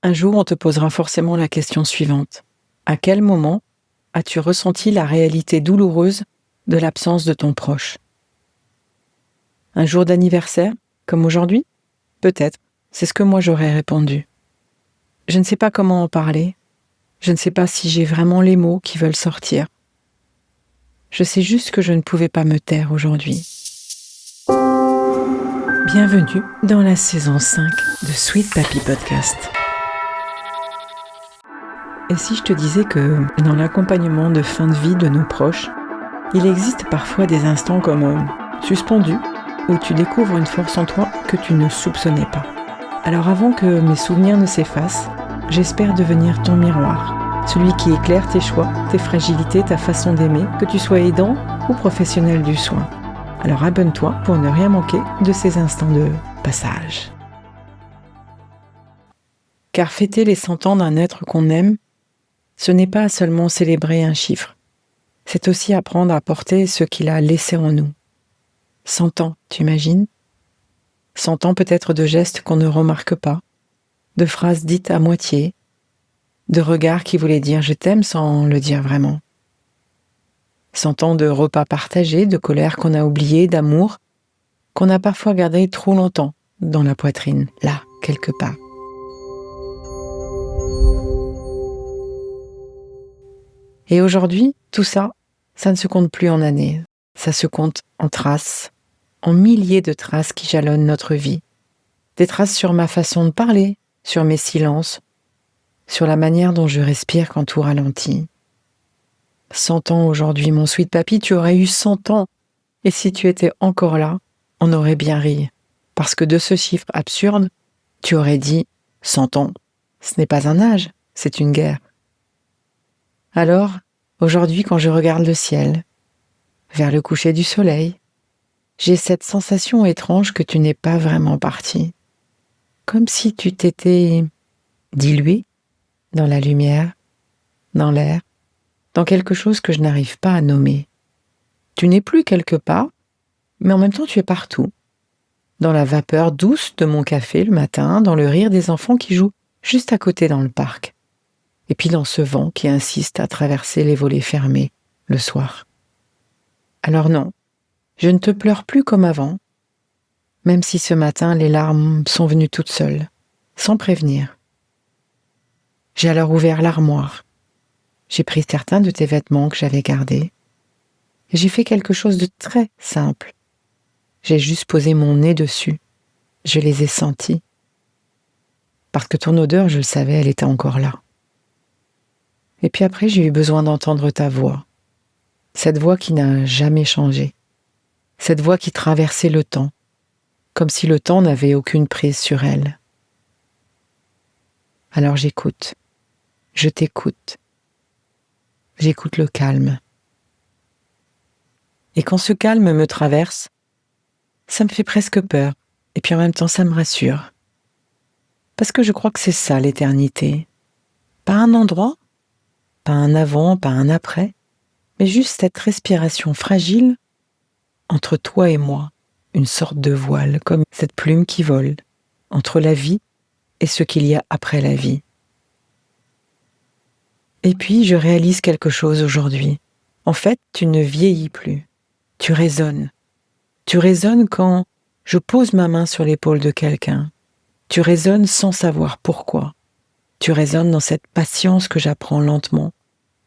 Un jour, on te posera forcément la question suivante. À quel moment as-tu ressenti la réalité douloureuse de l'absence de ton proche ? Un jour d'anniversaire, comme aujourd'hui ? Peut-être, c'est ce que moi j'aurais répondu. Je ne sais pas comment en parler, je ne sais pas si j'ai vraiment les mots qui veulent sortir. Je sais juste que je ne pouvais pas me taire aujourd'hui. Bienvenue dans la saison 5 de Sweet Papy Podcast. Et si je te disais que dans l'accompagnement de fin de vie de nos proches, il existe parfois des instants comme suspendus, où tu découvres une force en toi que tu ne soupçonnais pas. Alors avant que mes souvenirs ne s'effacent, j'espère devenir ton miroir, celui qui éclaire tes choix, tes fragilités, ta façon d'aimer, que tu sois aidant ou professionnel du soin. Alors abonne-toi pour ne rien manquer de ces instants de passage. Car fêter les 100 ans d'un être qu'on aime, ce n'est pas seulement célébrer un chiffre, c'est aussi apprendre à porter ce qu'il a laissé en nous. 100 ans, tu imagines ? 100 ans peut-être de gestes qu'on ne remarque pas, de phrases dites à moitié, de regards qui voulaient dire « je t'aime » sans le dire vraiment. 100 ans de repas partagés, de colère qu'on a oubliée, d'amour qu'on a parfois gardé trop longtemps dans la poitrine, là, quelque part. Et aujourd'hui, tout ça, ça ne se compte plus en années, ça se compte en traces, en milliers de traces qui jalonnent notre vie. Des traces sur ma façon de parler, sur mes silences, sur la manière dont je respire quand tout ralentit. 100 ans aujourd'hui, mon sweet papy, tu aurais eu 100 ans. Et si tu étais encore là, on aurait bien ri. Parce que de ce chiffre absurde, tu aurais dit 100 ans. Ce n'est pas un âge, c'est une guerre. Alors, aujourd'hui, quand je regarde le ciel, vers le coucher du soleil, j'ai cette sensation étrange que tu n'es pas vraiment parti. Comme si tu t'étais dilué dans la lumière, dans l'air, dans quelque chose que je n'arrive pas à nommer. Tu n'es plus quelque part, mais en même temps tu es partout. Dans la vapeur douce de mon café le matin, dans le rire des enfants qui jouent juste à côté dans le parc. Et puis dans ce vent qui insiste à traverser les volets fermés le soir. Alors non, je ne te pleure plus comme avant, même si ce matin les larmes sont venues toutes seules, sans prévenir. J'ai alors ouvert l'armoire. J'ai pris certains de tes vêtements que j'avais gardés. Et j'ai fait quelque chose de très simple. J'ai juste posé mon nez dessus. Je les ai sentis. Parce que ton odeur, je le savais, elle était encore là. Et puis après, j'ai eu besoin d'entendre ta voix. Cette voix qui n'a jamais changé. Cette voix qui traversait le temps, comme si le temps n'avait aucune prise sur elle. Alors j'écoute. Je t'écoute. J'écoute le calme. Et quand ce calme me traverse, ça me fait presque peur, et puis en même temps ça me rassure. Parce que je crois que c'est ça l'éternité. Pas un endroit, pas un avant, pas un après, mais juste cette respiration fragile entre toi et moi, une sorte de voile, comme cette plume qui vole, entre la vie et ce qu'il y a après la vie. Et puis je réalise quelque chose aujourd'hui. En fait, tu ne vieillis plus. Tu résonnes. Tu résonnes quand je pose ma main sur l'épaule de quelqu'un. Tu résonnes sans savoir pourquoi. Tu résonnes dans cette patience que j'apprends lentement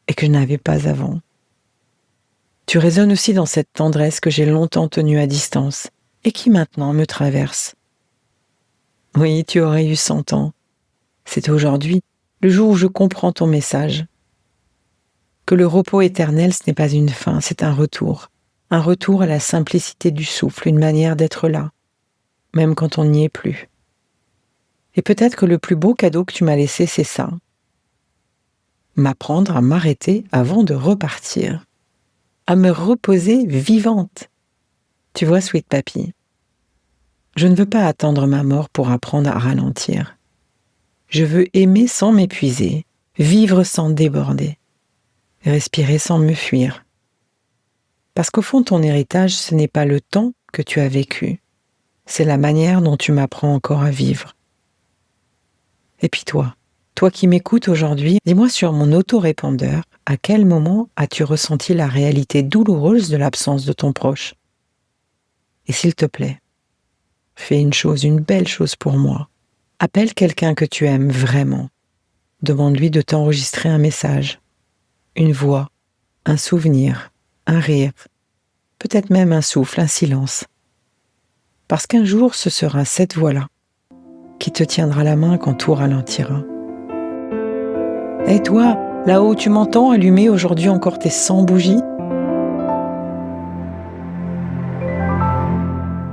et que je n'avais pas avant. Tu résonnes aussi dans cette tendresse que j'ai longtemps tenue à distance et qui maintenant me traverse. Oui, tu aurais eu 100 ans. C'est aujourd'hui, le jour où je comprends ton message. Que le repos éternel, ce n'est pas une fin, c'est un retour. Un retour à la simplicité du souffle, une manière d'être là, même quand on n'y est plus. Et peut-être que le plus beau cadeau que tu m'as laissé, c'est ça. M'apprendre à m'arrêter avant de repartir. À me reposer vivante. Tu vois, sweet papy, je ne veux pas attendre ma mort pour apprendre à ralentir. Je veux aimer sans m'épuiser, vivre sans déborder, respirer sans me fuir. Parce qu'au fond, ton héritage, ce n'est pas le temps que tu as vécu, c'est la manière dont tu m'apprends encore à vivre. Et puis toi, Toi qui m'écoutes aujourd'hui, dis-moi sur mon autorépondeur, à quel moment as-tu ressenti la réalité douloureuse de l'absence de ton proche? Et s'il te plaît, fais une belle chose pour moi. Appelle quelqu'un que tu aimes vraiment. Demande-lui de t'enregistrer un message, une voix, un souvenir, un rire, peut-être même un souffle, un silence. Parce qu'un jour, ce sera cette voix-là qui te tiendra la main quand tout ralentira. Et toi, là-haut, tu m'entends allumer aujourd'hui encore tes 100 bougies?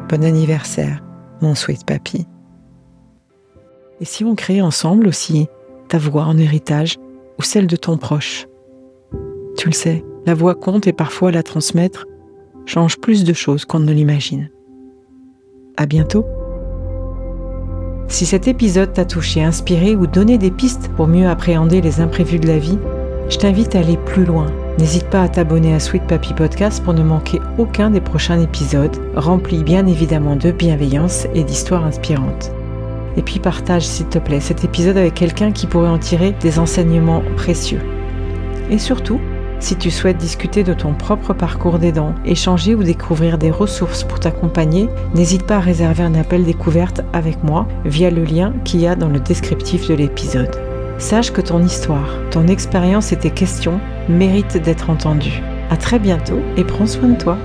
Bon anniversaire, mon sweet papy. Et si on crée ensemble aussi ta voix en héritage ou celle de ton proche? Tu le sais, la voix compte et parfois la transmettre change plus de choses qu'on ne l'imagine. À bientôt. Si cet épisode t'a touché, inspiré ou donné des pistes pour mieux appréhender les imprévus de la vie, je t'invite à aller plus loin. N'hésite pas à t'abonner à Sweet Papy Podcast pour ne manquer aucun des prochains épisodes, remplis bien évidemment de bienveillance et d'histoires inspirantes. Et puis partage s'il te plaît cet épisode avec quelqu'un qui pourrait en tirer des enseignements précieux. Et surtout, si tu souhaites discuter de ton propre parcours d'aidant, échanger ou découvrir des ressources pour t'accompagner, n'hésite pas à réserver un appel découverte avec moi via le lien qu'il y a dans le descriptif de l'épisode. Sache que ton histoire, ton expérience et tes questions méritent d'être entendues. À très bientôt et prends soin de toi.